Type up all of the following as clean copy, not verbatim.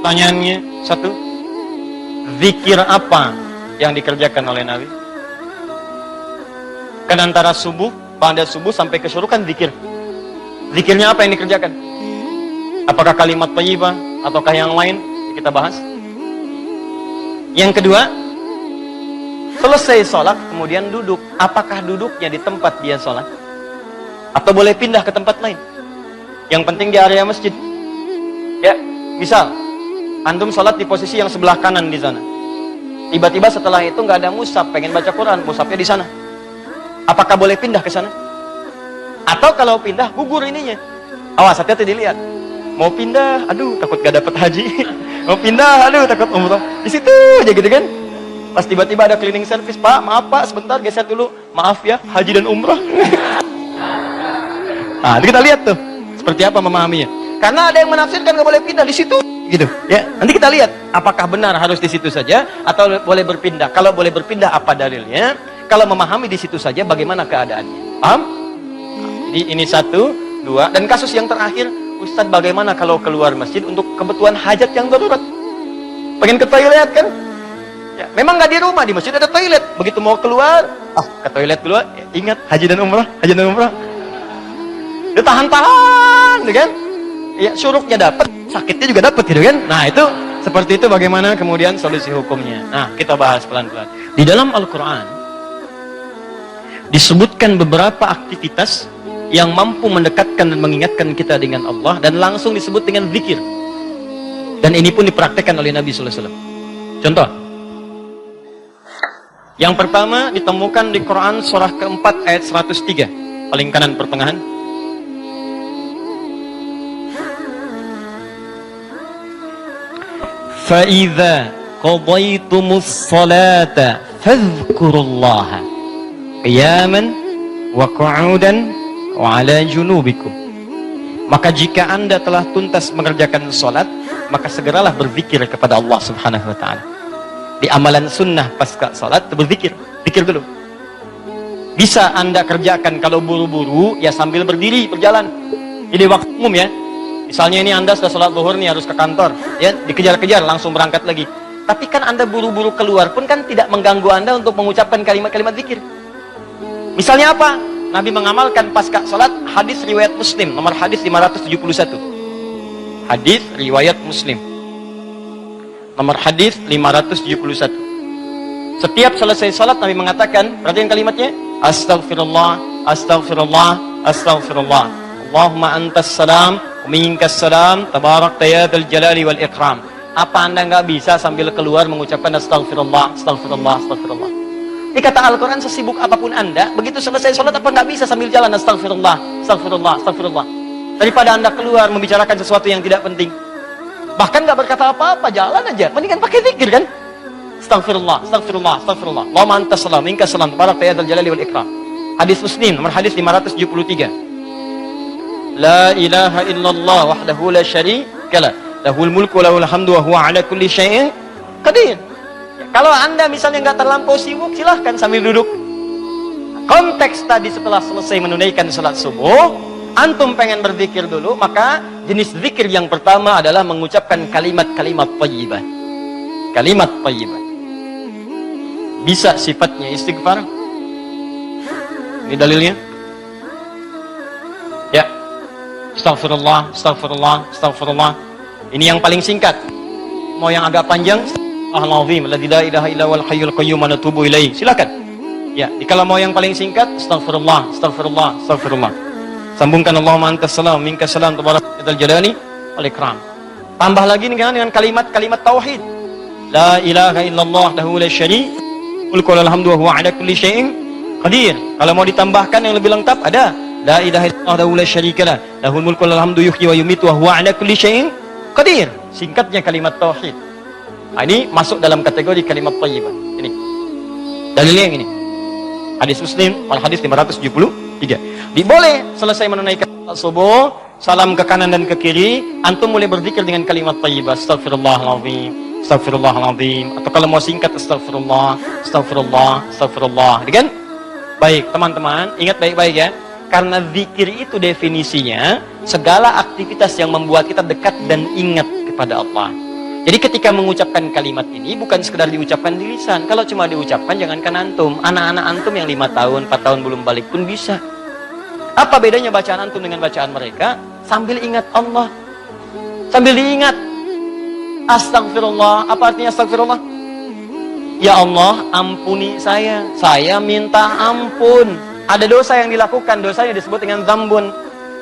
Pertanyaannya satu, zikir apa yang dikerjakan oleh Nabi? Kan antara subuh, pada subuh sampai ke syuruk kan zikir. Zikirnya apa yang dikerjakan? Apakah kalimat thayyibah ataukah yang lain? Kita bahas. Yang kedua, selesai sholat kemudian duduk. Apakah duduknya di tempat dia sholat? Atau boleh pindah ke tempat lain? Yang penting di area masjid. Ya, misal antum sholat di posisi yang sebelah kanan di sana. Tiba-tiba setelah itu nggak ada mushaf, pengen baca Quran, mushafnya di sana. Apakah boleh pindah ke sana? Atau kalau pindah, gugur ininya. Awas, hati-hati dilihat. Mau pindah, aduh takut gak dapat haji. Mau pindah, aduh takut umroh. Di situ aja gitu kan. Pas tiba-tiba ada cleaning service, Pak, maaf Pak, sebentar geser dulu. Maaf ya, haji dan umroh. Nah, kita lihat tuh seperti apa memahaminya. Karena ada yang menafsirkan gak boleh pindah di situ, gitu. Ya, nanti kita lihat apakah benar harus di situ saja atau boleh berpindah. Kalau boleh berpindah, apa dalilnya? Kalau memahami di situ saja, bagaimana keadaannya? Paham? Jadi ini satu, dua, dan kasus yang terakhir, Ustadz, bagaimana kalau keluar masjid untuk kebutuhan hajat yang darurat? Pengen ke toilet kan? Ya, memang nggak di rumah, di masjid ada toilet. Begitu mau keluar, ke toilet dulu. Ya, ingat haji dan umrah, haji dan umrah. Dia tahan-tahan, kan? Ya, syuruknya dapat, sakitnya juga dapat, gitu kan? Nah itu seperti itu. Bagaimana kemudian solusi hukumnya? Nah kita bahas pelan-pelan. Di dalam Al-Quran disebutkan beberapa aktivitas yang mampu mendekatkan dan mengingatkan kita dengan Allah, dan langsung disebut dengan zikir. Dan ini pun dipraktekkan oleh Nabi sallallahu alaihi wasallam. Contoh. Yang pertama ditemukan di Quran surah keempat ayat 103, paling kanan pertengahan. Fa idza qadaytumus salata fadhkurullaha qiyaman wa qu'udan wa ala junubikum. Maka jika Anda telah tuntas mengerjakan sholat, maka segeralah berzikir kepada Allah Subhanahu wa ta'ala. Di amalan sunnah pasca sholat berzikir, zikir dulu. Bisa Anda kerjakan kalau buru-buru, ya sambil berdiri berjalan. Jadi waktu umum ya. Misalnya ini Anda sudah sholat zuhur nih, harus ke kantor, ya dikejar-kejar langsung berangkat lagi. Tapi kan Anda buru-buru keluar pun kan tidak mengganggu Anda untuk mengucapkan kalimat-kalimat zikir. Misalnya apa? Nabi mengamalkan pasca salat hadis riwayat Muslim, nomor hadis 571. Hadis riwayat Muslim, nomor hadis 571. Setiap selesai salat Nabi mengatakan, perhatikan kalimatnya, Astaghfirullah, Astaghfirullah, Astaghfirullah. Allahumma antas salam, wa minkas salam, tabarakta ya dzal jalali wal ikram. Apa Anda nggak bisa sambil keluar mengucapkan Astaghfirullah, Astaghfirullah, Astaghfirullah? Ini kata Al-Quran, sesibuk apapun Anda, begitu selesai sholat apa nggak bisa sambil jalan Astaghfirullah, Astaghfirullah, Astaghfirullah. Daripada Anda keluar membicarakan sesuatu yang tidak penting, bahkan nggak berkata apa-apa, jalan aja, mendingan pakai zikir kan? Astaghfirullah, Astaghfirullah, Astaghfirullah. Allahumma antas salam, minkas salam, tabarakta ya dzal jalali wal ikram. Hadis Muslim, nomor hadis 573. La ilaha illallah wahdahu la syarika lah, lahul mulku wa lahul hamdu wa huwa ala kulli syai'in qadir. Kalau Anda misalnya nggak terlampau sibuk, silahkan sambil duduk. Konteks tadi setelah selesai menunaikan salat subuh, antum pengen berzikir dulu, maka jenis zikir yang pertama adalah mengucapkan kalimat-kalimat thayyibah. Kalimat thayyibah. Bisa sifatnya istighfar. Ini dalilnya. Ya. Astaghfirullah, Astaghfirullah, Astaghfirullah. Ini yang paling singkat. Mau yang agak panjang, Al-Azim, alladzi la ilaha illa huwal hayyul qayyum wa natubu ilaihi. Silakan. Ya, kalau mau yang paling singkat, Astaghfirullah, Astaghfirullah, Astaghfirullah. Sambungkan Allahumma antas salam, minkas salam, tabarakta dzal jalali wal ikram. Tambah lagi dengan kalimat-kalimat tauhid. La ilaha illallah lahu la syarika mulku wa lahul hamdu wa huwa ala kulli syai'in qadir. Kalau mau ditambahkan yang lebih lengkap ada la ilaha illallah lahu la syarika lah, lahul mulku wa lahul hamdu yuhyi wa yumiitu wa huwa ala kulli syai'in qadir. Singkatnya kalimat tauhid. Nah, ini masuk dalam kategori kalimat thayyibah. Ini dalilnya yang ini. Hadis Muslim, hadis 573. Diboleh selesai menunaikan subuh, salam ke kanan dan ke kiri, antum mulai berzikir dengan kalimat thayyibah. Astaghfirullahaladzim, Astaghfirullahaladzim. Atau kalau mau singkat, Astaghfirullah, Astaghfirullah, Astaghfirullah. Kan? Baik, teman-teman, ingat baik-baik ya. Karena zikir itu definisinya segala aktivitas yang membuat kita dekat dan ingat kepada Allah. Jadi ketika mengucapkan kalimat ini bukan sekedar diucapkan di lisan. Kalau cuma diucapkan, jangankan antum, anak-anak antum yang 5 tahun, 4 tahun belum balik pun bisa. Apa bedanya bacaan antum dengan bacaan mereka? Sambil ingat Allah, sambil diingat. Astagfirullah, apa artinya astagfirullah? Ya Allah, ampuni saya minta ampun. Ada dosa yang dilakukan, dosanya disebut dengan dzambun.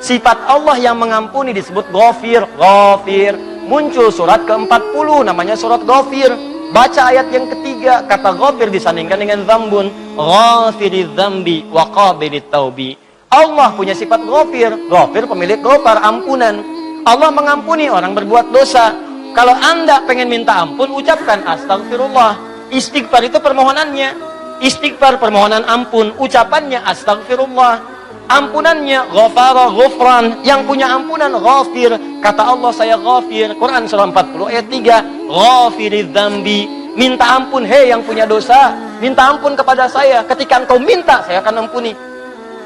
Sifat Allah yang mengampuni disebut Ghafir. Ghafir. Muncul surat ke-40, namanya surat Ghafir. Baca ayat yang ketiga, kata Ghafir disandingkan dengan dzambun. Ghafiriz dzambi wa qabilit taubi. Allah punya sifat Ghafir. Ghafir pemilik ghafar, ampunan. Allah mengampuni orang berbuat dosa. Kalau Anda pengen minta ampun, ucapkan astagfirullah. Istighfar itu permohonannya. Istighfar permohonan ampun, ucapannya astagfirullah. Ampunannya ghafara ghufran, yang punya ampunan ghafir. Kata Allah, saya ghafir. Quran surah 40 ayat 3. Ghafiriz dzambi, minta ampun, hei yang punya dosa, minta ampun kepada saya. Ketika engkau minta, saya akan ampuni.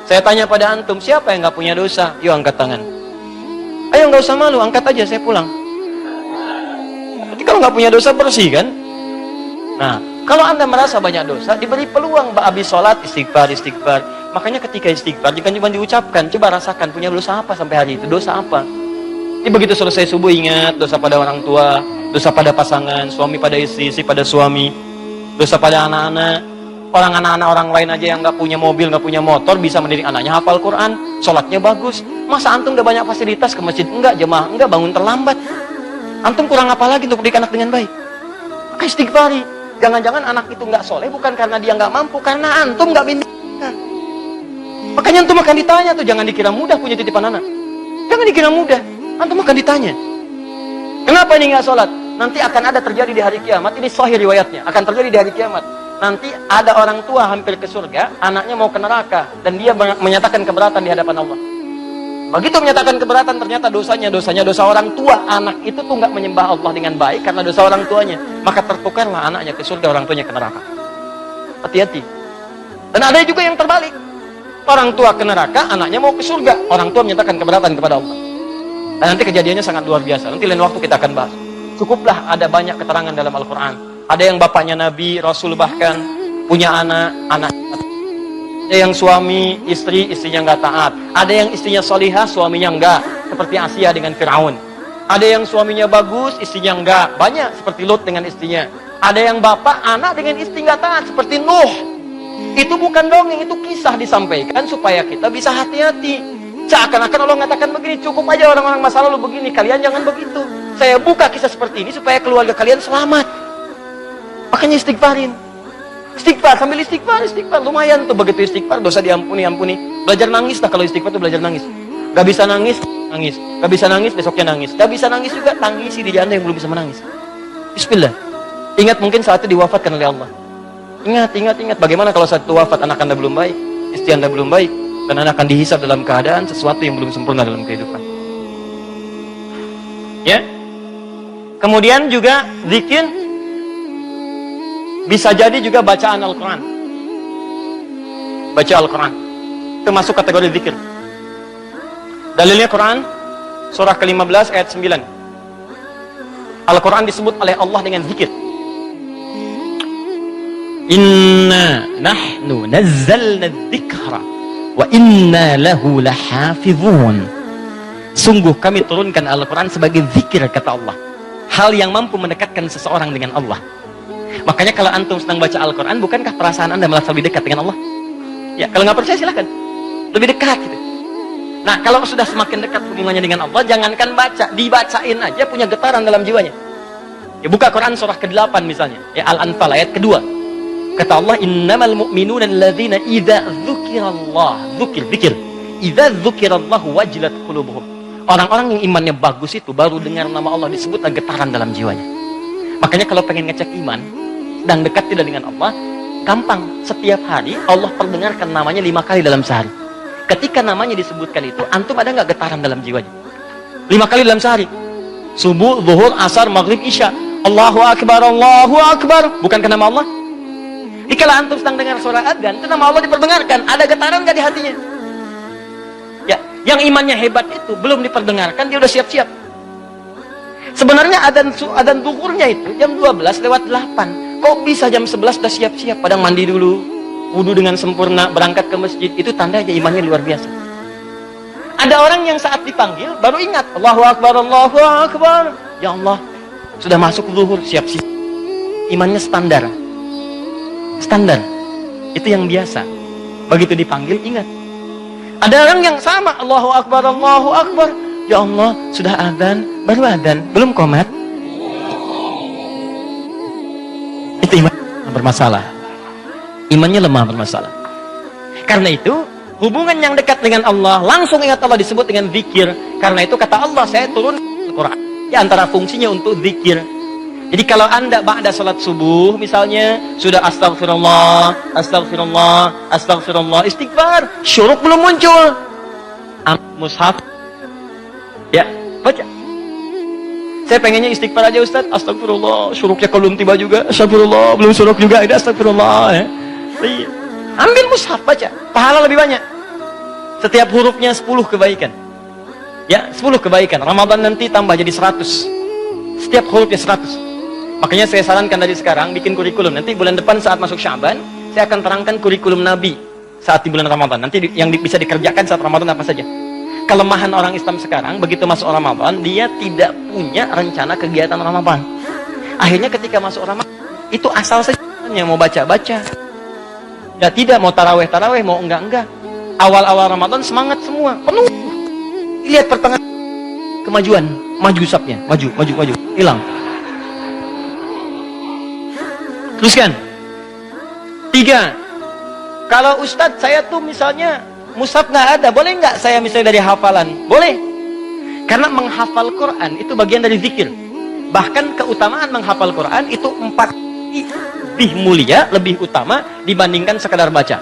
Saya tanya pada antum, siapa yang nggak punya dosa? Yuk angkat tangan. Ayo, nggak usah malu, angkat aja, saya pulang. Jadi kalau nggak punya dosa, bersih kan? Nah, kalau Anda merasa banyak dosa, diberi peluang habis sholat, istighfar. Makanya ketika istighfar, jangan cuma diucapkan, coba rasakan punya dosa apa sampai hari itu, dosa apa. Jadi begitu selesai subuh, ingat dosa pada orang tua, dosa pada pasangan, suami pada istri pada suami, dosa pada anak-anak. Anak-anak orang lain aja yang nggak punya mobil, nggak punya motor, bisa mendidik anaknya hafal Quran, sholatnya bagus. Masa antum udah banyak fasilitas ke masjid? Enggak, jemaah, enggak, bangun terlambat. Antum kurang apa lagi untuk mendidik anak dengan baik? Maka istighfari. Jangan-jangan anak itu nggak soleh bukan karena dia nggak mampu, karena antum nggak bimbing. Makanya antum akan ditanya tuh, jangan dikira mudah punya titipan anak. Jangan dikira mudah, antum akan ditanya. Kenapa ini nggak sholat? Nanti akan ada terjadi di hari kiamat. Ini sahih riwayatnya, akan terjadi di hari kiamat. Nanti ada orang tua hampir ke surga, anaknya mau ke neraka, dan dia menyatakan keberatan di hadapan Allah. Begitu menyatakan keberatan, ternyata dosanya dosa orang tua. Anak itu tuh nggak menyembah Allah dengan baik karena dosa orang tuanya. Maka tertukarlah anaknya ke surga, orang tuanya ke neraka. Hati-hati. Dan ada juga yang terbalik. Orang tua ke neraka, anaknya mau ke surga. Orang tua menyatakan keberatan kepada Allah. Dan nanti kejadiannya sangat luar biasa. Nanti lain waktu kita akan bahas. Cukuplah ada banyak keterangan dalam Al-Quran. Ada yang bapaknya Nabi, Rasul bahkan punya anak. Ada yang suami, istrinya nggak taat. Ada yang istrinya solihah, suaminya enggak. Seperti Asia dengan Fir'aun. Ada yang suaminya bagus, istrinya enggak. Banyak seperti Lut dengan istrinya. Ada yang bapak, anak dengan istri nggak taat. Seperti Nuh. Itu bukan dongeng, itu kisah disampaikan supaya kita bisa hati-hati. Seakan-akan Allah mengatakan begini, cukup aja orang-orang masa lalu begini, kalian jangan begitu. Saya buka kisah seperti ini supaya keluarga kalian selamat. Makanya istighfarin. Istighfar, sambil istighfar, lumayan tuh. Begitu istighfar, dosa diampuni. Belajar nangis lah, kalau istighfar tuh belajar nangis. Gak bisa nangis. Gak bisa nangis, besoknya nangis. Gak bisa nangis juga, tangisi di janda yang belum bisa menangis. Bismillah. Ingat mungkin saat itu diwafatkan oleh Allah. Ingat. Bagaimana kalau saat itu wafat, anak Anda belum baik, istri Anda belum baik, dan Anda akan dihisab dalam keadaan sesuatu yang belum sempurna dalam kehidupan. Ya. Kemudian juga zikir bisa jadi juga bacaan Al-Quran. Baca Al-Quran itu masuk kategori zikir. Dalilnya Quran surah ke-15 ayat 9. Al-Quran disebut oleh Allah dengan zikir. Inna nahnu nazzalna dzikra wa inna lahu lahafizun. Sungguh kami turunkan Al-Quran sebagai zikir, kata Allah. Hal yang mampu mendekatkan seseorang dengan Allah. Makanya kalau antum sedang baca Al-Quran, bukankah perasaan Anda merasa lebih dekat dengan Allah? Ya, kalau nggak percaya silahkan. Lebih dekat gitu. Nah, kalau sudah semakin dekat hubungannya dengan Allah, jangankan baca, dibacain aja punya getaran dalam jiwanya. Ya, buka Quran surah ke-8 misalnya, ya, Al-Anfal ayat kedua. Kata Allah, innamal mu'minuna alladzina idza dzukirallah, dzikir. Idza dzukirallahu wajilat qulubuhum. Orang-orang yang imannya bagus itu baru dengar nama Allah disebut getaran dalam jiwanya. Makanya kalau pengen ngecek iman dan dekat tidak dengan Allah, gampang. Setiap hari Allah perdengarkan namanya 5 kali dalam sehari. Ketika namanya disebutkan itu, antum ada nggak getaran dalam jiwanya? 5 kali dalam sehari. Subuh, zuhur, asar, maghrib, isya. Allahu Akbar, Allahu Akbar. Bukankah nama Allah? Jika antum sedang dengar suara adzan, itu nama Allah diperdengarkan. Ada getaran nggak di hatinya? Yang imannya hebat itu belum diperdengarkan dia udah siap-siap. Sebenarnya adzan zuhurnya itu jam 12 lewat 8. Kok bisa jam 11 udah siap-siap? Padahal mandi dulu, wudu dengan sempurna, berangkat ke masjid. Itu tanda aja imannya luar biasa. Ada orang yang saat dipanggil baru ingat, Allahu Akbar, Allahu Akbar. Ya Allah, sudah masuk zuhur, siap-siap. Imannya standar. Standar. Itu yang biasa. Begitu dipanggil ingat. Ada orang yang sama, Allahu Akbar, Allahu Akbar. Ya Allah, sudah adzan, baru adzan, belum qomat. Itu iman bermasalah. Imannya lemah bermasalah. Karena itu, hubungan yang dekat dengan Allah, langsung ingat Allah disebut dengan zikir. Karena itu kata Allah, saya turun Al-Quran. Di antara fungsinya untuk zikir. Jadi kalau anda ba'da salat subuh, misalnya, sudah astagfirullah, astagfirullah, astagfirullah, istighfar, syuruk belum muncul. Mushaf. Ya, baca. Saya pengennya istighfar aja Ustaz. Astagfirullah, syuruknya belum tiba juga. Astagfirullah, belum syuruk juga. Ini astagfirullah ya. Iya. Ambil mushaf baca. Pahala lebih banyak. Setiap hurufnya 10 kebaikan. Ya, 10 kebaikan. Ramadan nanti tambah jadi 100. Setiap hurufnya 100. Makanya saya sarankan dari sekarang bikin kurikulum. Nanti bulan depan saat masuk Sya'ban, saya akan terangkan kurikulum Nabi saat di bulan Ramadan. Nanti yang bisa dikerjakan saat Ramadan apa saja. Kelemahan orang Islam sekarang, begitu masuk Ramadan, dia tidak punya rencana kegiatan Ramadan. Akhirnya ketika masuk Ramadan, itu asal saja mau baca-baca. Ya tidak, mau taraweh-taraweh, mau enggak-enggak. Awal-awal Ramadan semangat semua, penuh. Lihat pertengahan, kemajuan, maju sapnya, maju, hilang. Teruskan. 3. Kalau Ustadz saya tuh misalnya mushaf nggak ada, boleh nggak saya misalnya dari hafalan? Boleh. Karena menghafal Quran itu bagian dari zikir. Bahkan keutamaan menghafal Quran itu 4 lebih mulia, lebih utama dibandingkan sekadar baca.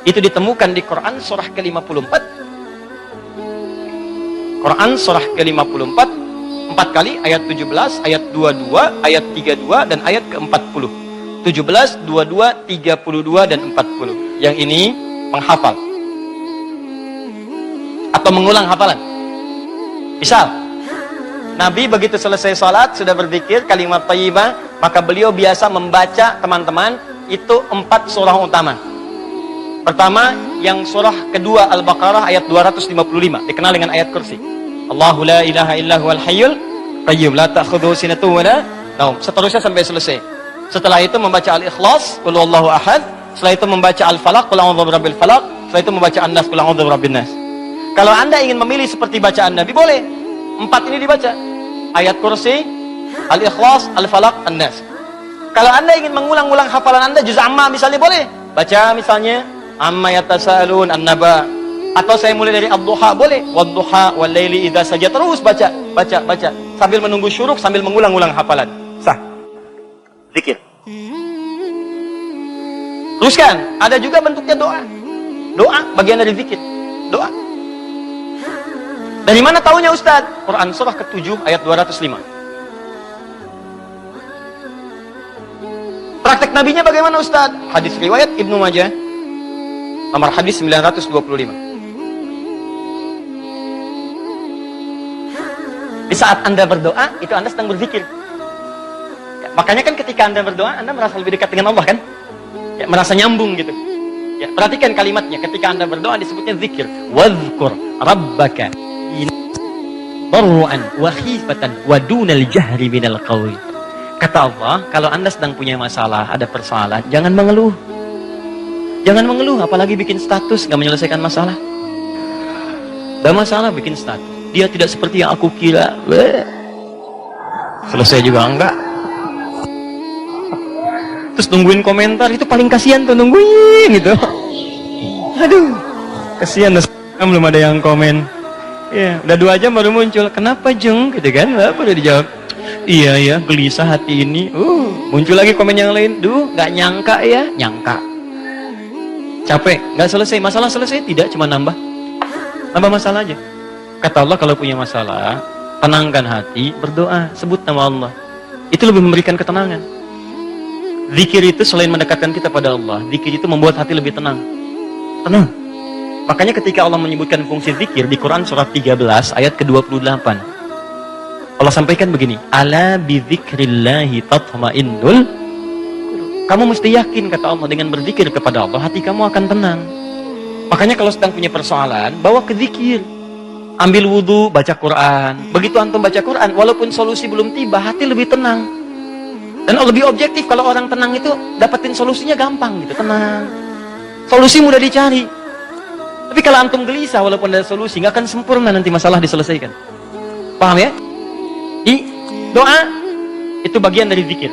Itu ditemukan di Quran surah ke-54. Quran surah ke-54 4 kali, ayat 17, ayat 22, ayat 32 dan ayat ke-40. 17, 22, 32 dan 40. Yang ini menghafal atau mengulang hafalan. Misal, Nabi begitu selesai salat sudah berzikir kalimat thayyibah, maka beliau biasa membaca teman-teman itu 4 surah utama. Pertama, yang surah kedua Al-Baqarah ayat 255 dikenal dengan ayat kursi. Allahu la ilaha illa huwal hayyul qayyum la ta'khudhuhu sinatun wa la naum. Seterusnya sampai selesai. Setelah itu membaca Al-Ikhlas, qul huwallahu ahad. Setelah itu membaca Al-Falaq, qul a'udzu birabbil falaq. Setelah itu membaca An-Nas, qul a'udzu birabbin nas. Kalau anda ingin memilih seperti bacaan Nabi, boleh. 4 ini dibaca. Ayat kursi, Al-Ikhlas, Al-Falaq, An-Nas. Kalau anda ingin mengulang-ulang hafalan anda, juz amma misalnya boleh. Baca misalnya, amma yatasaalun an-naba. Atau saya mulai dari ad-duha, boleh. Wad-duha wal-laili idza saja. Terus baca. Sambil menunggu syuruk, sambil mengulang-ulang hafalan. Sah. Zikir. Teruskan, ada juga bentuknya doa. Doa bagian dari zikir. Doa. Dari mana taunya Ustaz? Quran surah ke-7 ayat 205. Praktek nabinya bagaimana Ustaz? Hadis riwayat Ibnu Majah nomor hadis 925. Di saat Anda berdoa, itu Anda sedang berzikir. Ya, makanya kan ketika Anda berdoa, Anda merasa lebih dekat dengan Allah kan? Ya, merasa nyambung gitu. Ya, perhatikan kalimatnya. Ketika Anda berdoa disebutnya zikir. Wadhkur rabbaka darru'an wa khifatan wa dunal jahri minal qawli. Kata Allah, kalau Anda sedang punya masalah, ada persoalan, jangan mengeluh. Jangan mengeluh, apalagi bikin status, nggak menyelesaikan masalah. Ada masalah bikin status. Dia tidak seperti yang aku kira. Selesai juga enggak. Terus nungguin komentar, itu paling kasihan tuh, nungguin gitu. Aduh, kasihan, belum ada yang komen. Ya, udah 2 jam baru muncul. Kenapa Jeng? Gitu kan? Apa udah dijawab? Iya ya, gelisah hati ini. Muncul lagi komen yang lain. Duh, nggak nyangka ya, nyangka. Capek, nggak selesai. Masalah selesai tidak, cuma nambah masalah aja. Kata Allah, kalau punya masalah, tenangkan hati, berdoa, sebut nama Allah. Itu lebih memberikan ketenangan. Zikir itu selain mendekatkan kita pada Allah, zikir itu membuat hati lebih tenang. Tenang. Makanya ketika Allah menyebutkan fungsi zikir di Quran surah 13 ayat ke-28, Allah sampaikan begini, ala bidzikrillahi tatma'innul. Kamu mesti yakin, kata Allah, dengan berzikir kepada Allah hati kamu akan tenang. Makanya kalau sedang punya persoalan, bawa ke zikir. Ambil wudhu, baca Quran. Begitu antum baca Quran, walaupun solusi belum tiba, hati lebih tenang. Dan lebih objektif. Kalau orang tenang itu dapetin solusinya gampang gitu, tenang. Solusi mudah dicari. Tapi kalau antum gelisah walaupun ada solusi, nggak akan sempurna nanti masalah diselesaikan. Paham ya? Di doa itu bagian dari zikir.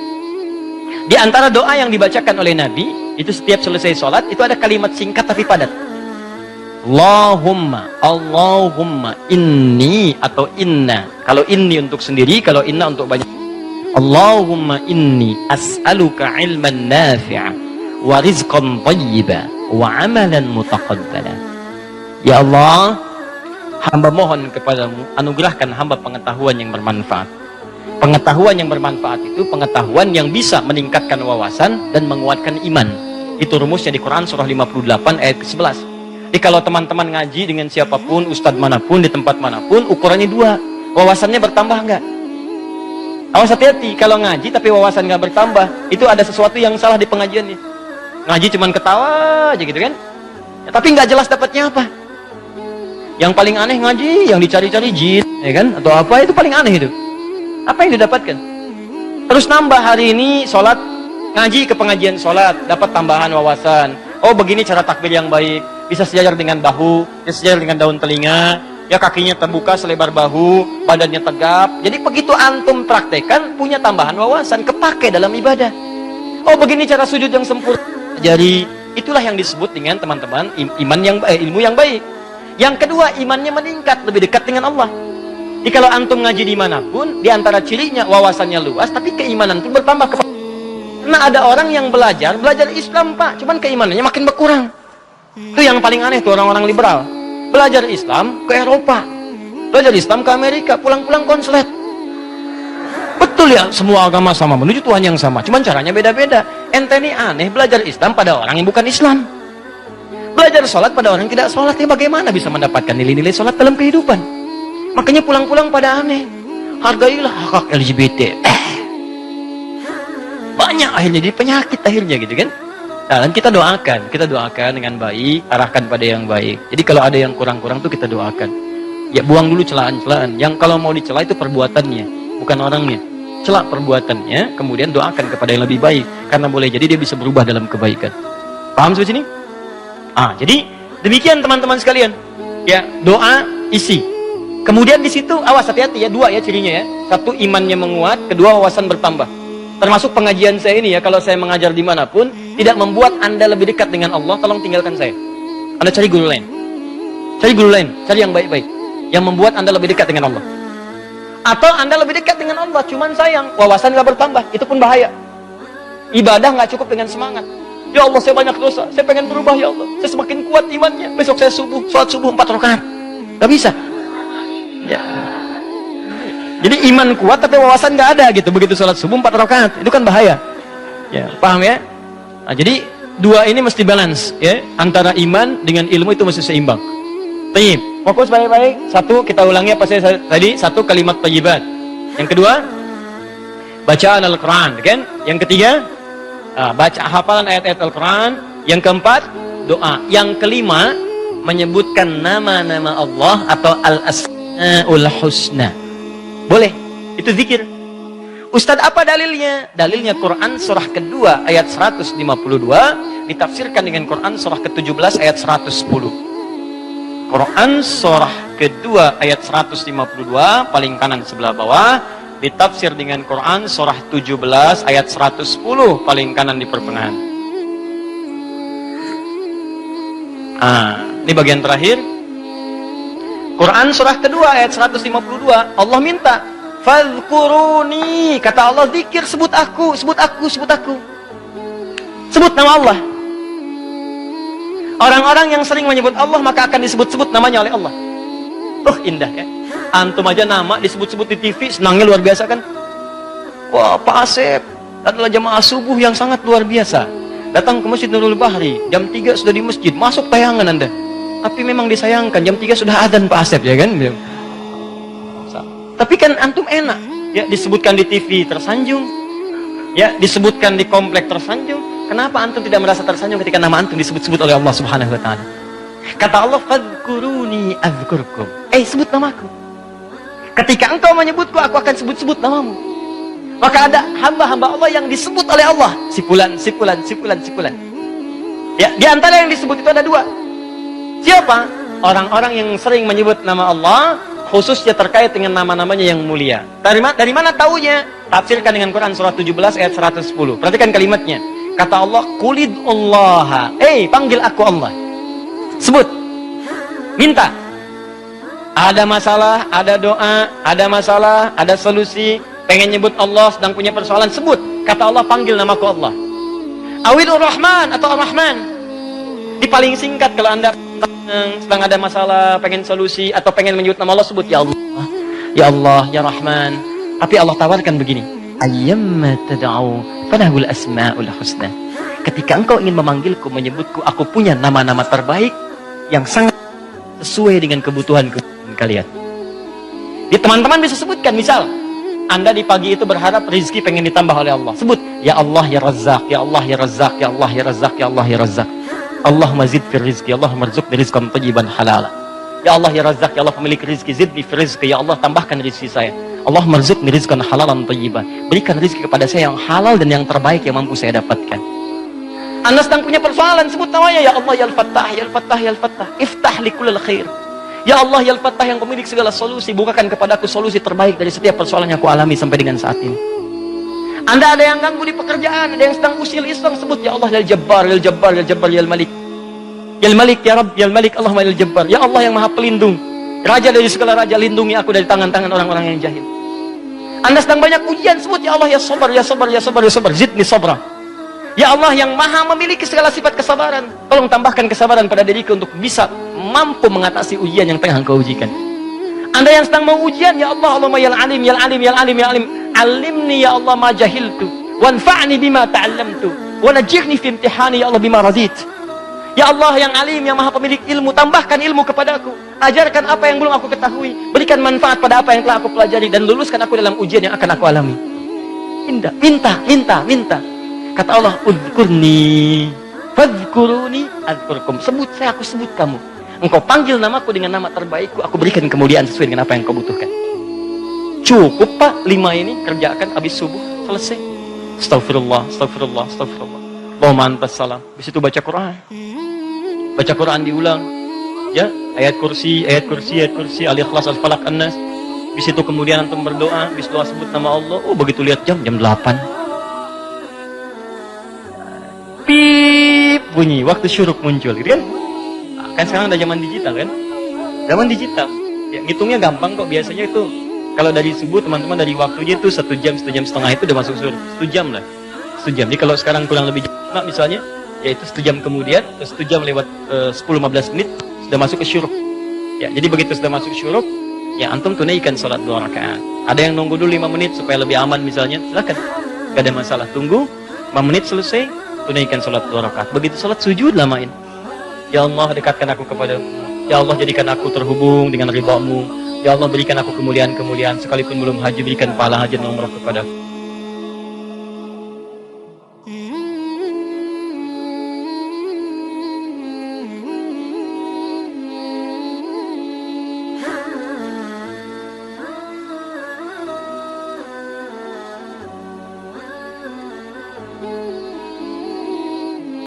Di antara doa yang dibacakan oleh Nabi, itu setiap selesai sholat, itu ada kalimat singkat tapi padat. Allahumma inni atau inna. Kalau inni untuk sendiri, kalau inna untuk banyak. Allahumma inni as'aluka ilman nafi'a wa rizqan thayyiba wa amalan mutaqabbala. Ya Allah, hamba mohon kepadamu, anugerahkan hamba pengetahuan yang bermanfaat. Pengetahuan yang bermanfaat itu pengetahuan yang bisa meningkatkan wawasan dan menguatkan iman. Itu rumusnya di Quran surah 58 ayat ke-11. Jadi kalau teman-teman ngaji dengan siapapun, ustadz manapun, di tempat manapun, ukurannya dua. Wawasannya bertambah enggak? Awas hati-hati, kalau ngaji tapi wawasan enggak bertambah, itu ada sesuatu yang salah di pengajiannya. Ngaji cuman ketawa aja gitu kan? Ya, tapi enggak jelas dapatnya apa. Yang paling aneh ngaji, yang dicari-cari jin, ya kan? Atau apa, itu paling aneh itu. Apa yang didapatkan? Terus nambah hari ini sholat, ngaji ke pengajian sholat, dapat tambahan wawasan. Oh begini cara takbir yang baik, bisa sejajar dengan bahu, bisa sejajar dengan daun telinga, ya kakinya terbuka selebar bahu, badannya tegap. Jadi begitu antum praktekan, punya tambahan wawasan, kepake dalam ibadah. Oh begini cara sujud yang sempurna. Jadi itulah yang disebut dengan teman-teman ilmu yang baik. Yang kedua, imannya meningkat, lebih dekat dengan Allah. Jadi kalau antum ngaji dimanapun, di antara cirinya wawasannya luas, tapi keimanan pun bertambah. Karena ada orang yang belajar Islam Pak, cuman keimanannya makin berkurang. Itu yang paling aneh tuh orang-orang liberal. Belajar Islam ke Eropa, belajar Islam ke Amerika, pulang-pulang konslet. Betul ya, semua agama sama, menuju Tuhan yang sama, cuman caranya beda-beda. Ente ini aneh belajar Islam pada orang yang bukan Islam. Belajar sholat pada orang yang tidak sholat, ya bagaimana bisa mendapatkan nilai-nilai sholat dalam kehidupan? Makanya pulang-pulang pada aneh. Hargailah hak LGBT. Banyak akhirnya jadi penyakit akhirnya gitu kan. Nah, dan kita doakan dengan baik, arahkan pada yang baik. Jadi kalau ada yang kurang-kurang tuh kita doakan. Ya buang dulu celaan-celaan. Yang kalau mau dicela itu perbuatannya, bukan orangnya. Celak perbuatannya, kemudian doakan kepada yang lebih baik. Karena boleh jadi dia bisa berubah dalam kebaikan. Paham sampai sini? Jadi demikian teman-teman sekalian. Ya, doa isi. Kemudian di situ awas hati-hati ya, dua ya cirinya ya. Satu, imannya menguat, kedua wawasan bertambah. Termasuk pengajian saya ini ya, kalau saya mengajar dimanapun, tidak membuat Anda lebih dekat dengan Allah, tolong tinggalkan saya. Anda cari guru lain. Cari guru lain, cari yang baik-baik. Yang membuat Anda lebih dekat dengan Allah. Atau Anda lebih dekat dengan Allah, cuman sayang, wawasan gak bertambah, itu pun bahaya. Ibadah gak cukup dengan semangat. Ya Allah, saya banyak dosa, saya pengen berubah ya Allah. Saya semakin kuat imannya, besok saya sholat subuh 4 rakaat. Gak bisa. Ya. Jadi iman kuat tapi wawasan gak ada gitu. Begitu sholat subuh 4 rakaat, itu kan bahaya. Ya, paham ya? Nah, jadi dua ini mesti balance ya. Antara iman dengan ilmu itu mesti seimbang. Tayyib. Fokus baik-baik. Satu, kita ulangi apa saya tadi. Satu, kalimat thayyibat. Yang kedua, bacaan Al-Quran, kan? Yang ketiga, baca hafalan ayat-ayat Al-Quran. Yang keempat, doa. Yang kelima, menyebutkan nama-nama Allah atau Al-Asma'ul Husna. Boleh, itu zikir. Ustadz, apa dalilnya? Dalilnya Quran surah kedua ayat 152 ditafsirkan dengan Quran surah ke-17 ayat 110. Quran surah kedua ayat 152 paling kanan sebelah bawah ditafsir dengan Quran surah 17 ayat 110 paling kanan di pertengahan. Ini bagian terakhir. Quran surah kedua ayat 152 Allah minta fadhkuruni, kata Allah zikir, sebut aku. Sebut nama Allah. Orang-orang yang sering menyebut Allah maka akan disebut-sebut namanya oleh Allah. Indah ya. Antum aja nama disebut-sebut di TV, senangnya luar biasa kan? Wah, Pak Asep adalah jamaah subuh yang sangat luar biasa. Datang ke Masjid Nurul Bahri, jam 3 sudah di masjid, masuk tayangan Anda. Tapi memang disayangkan jam 3 sudah adzan Pak Asep ya kan? Tapi kan antum enak ya, disebutkan di TV tersanjung, ya disebutkan di komplek tersanjung. Kenapa antum tidak merasa tersanjung ketika nama antum disebut-sebut oleh Allah Subhanahu wa taala? Kata Allah, "Fadhkuruni adzkurkum." Sebut namaku. Ketika engkau menyebutku, aku akan sebut-sebut namamu. Maka ada hamba-hamba Allah yang disebut oleh Allah, si fulan, si fulan, si fulan, si fulan. Ya, di antara yang disebut itu ada 2. Siapa? Orang-orang yang sering menyebut nama Allah, khususnya terkait dengan nama-namanya yang mulia. Dari mana taunya? Tafsirkan dengan Quran surah 17 ayat 110. Perhatikan kalimatnya. Kata Allah, "Qulidullaha." Panggil aku Allah. Sebut. Minta. Ada masalah, ada doa, ada masalah, ada solusi, pengen nyebut Allah, sedang punya persoalan, sebut. Kata Allah, panggil namaku Allah. Awilur Rahman atau Ar-Rahman. Di paling singkat kalau Anda sedang ada masalah, pengen solusi atau pengen menyebut nama Allah, sebut ya Allah, ya Allah, ya Rahman. Tapi Allah tawarkan begini, ayyamma tad'u falahul asmaul husna. Ketika engkau ingin memanggilku, menyebutku, aku punya nama-nama terbaik yang sangat sesuai dengan kebutuhan kalian. Di teman-teman bisa sebutkan, misal Anda di pagi itu berharap rezeki pengen ditambah oleh Allah, sebut ya Allah ya Razzaq, ya Allah ya Razzaq, ya Allah ya Razzaq, ya Allah ya Razzaq. Allahumma zid fir rizqi, Allahumma rzuqni rizqan thayyiban halala. Ya Allah ya Razzaq, ya Allah pemilik rezeki, zidni fir rizqi, ya Allah tambahkan rezeki saya. Allahumma rzuqni rizqan halalan thayyiban. Berikan rezeki kepada saya yang halal dan yang terbaik yang mampu saya dapatkan. Anda sedang punya persoalan, sebut namanya ya Allah ya Al-Fattah, ya Al-Fattah, ya Al-Fattah. Iftah li kullil khair. Ya Allah ya Al-Fattah yang pemilik segala solusi, bukakan kepadaku solusi terbaik dari setiap persoalan yang aku alami sampai dengan saat ini. Anda ada yang ganggu di pekerjaan, ada yang sedang usil iseng, sebut ya Allah ya Jabbar, ya Jabbar, ya Jabbar, ya Malik. Ya Malik, ya Rabb, ya Malik, Allahumma ya Jabbar. Ya Allah yang Maha Pelindung, Raja dari segala raja, lindungi aku dari tangan-tangan orang-orang yang jahil. Anda sedang banyak ujian, sebut ya Allah ya Sabar, ya Sabar, ya Sabar, ya Sabar, zidni sabra. Ya Allah yang Maha memiliki segala sifat kesabaran, tolong tambahkan kesabaran pada diriku untuk bisa mampu mengatasi ujian yang tengah engkau ujikan. Anda yang sedang mau ujian, ya Allah, Allahumma ya Alim, ya Alim, ya Alim, ya Alim, alimni ya Allah ma jahiltu, wanfa'ni bima ta'allamtu, wa najirni fi imtihani ya Allah bima radit. Ya Allah yang Alim, yang Maha pemilik ilmu, tambahkan ilmu kepadaku, ajarkan apa yang belum aku ketahui, berikan manfaat pada apa yang telah aku pelajari, dan luluskan aku dalam ujian yang akan aku alami. Minta, minta, minta. Kata Allah, udhkurni fadhkuruni adzkurkum. Sebut saya, aku sebut kamu. Engkau panggil namaku dengan nama terbaikku, aku berikan kemuliaan sesuai dengan apa yang kau butuhkan. Cukup Pak, 5 ini kerjakan habis subuh, selesai. Astagfirullah, astagfirullah, astagfirullah. Allahumma antas salam. Habis itu baca Quran. Baca Quran diulang. Ya, ayat kursi, ayat kursi, ayat kursi, Al-Ikhlas, Al-Falaq, An-Nas. Habis itu kemudian antum berdoa, habis doa sebut nama Allah. Begitu lihat jam 8. Pip bunyi, waktu syuruk muncul, gitu kan? Kan sekarang ada zaman digital kan? Zaman digital. Ya, ngitungnya gampang kok, biasanya itu kalau dari subuh teman-teman dari waktunya itu 1 jam, 1 jam setengah itu udah masuk syuruk. 1 jam lah. 1 jam. Jadi kalau sekarang kurang lebih jam misalnya, yaitu 1 jam kemudian, 1 jam lewat 10-15 menit sudah masuk ke syuruk. Ya, jadi begitu sudah masuk syuruk, ya antum tunaikan salat 2 rakaat. Ada yang nunggu dulu 5 menit supaya lebih aman misalnya, silakan. Gak ada masalah. Tunggu 5 menit selesai, tunaikan salat 2 rakaat. Begitu salat sujud lamain. Ya Allah dekatkan aku kepadamu. Ya Allah jadikan aku terhubung dengan ridha-Mu. Ya Allah berikan aku kemuliaan-kemuliaan, sekalipun belum haji berikan pahala haji dan umrah kepadaku.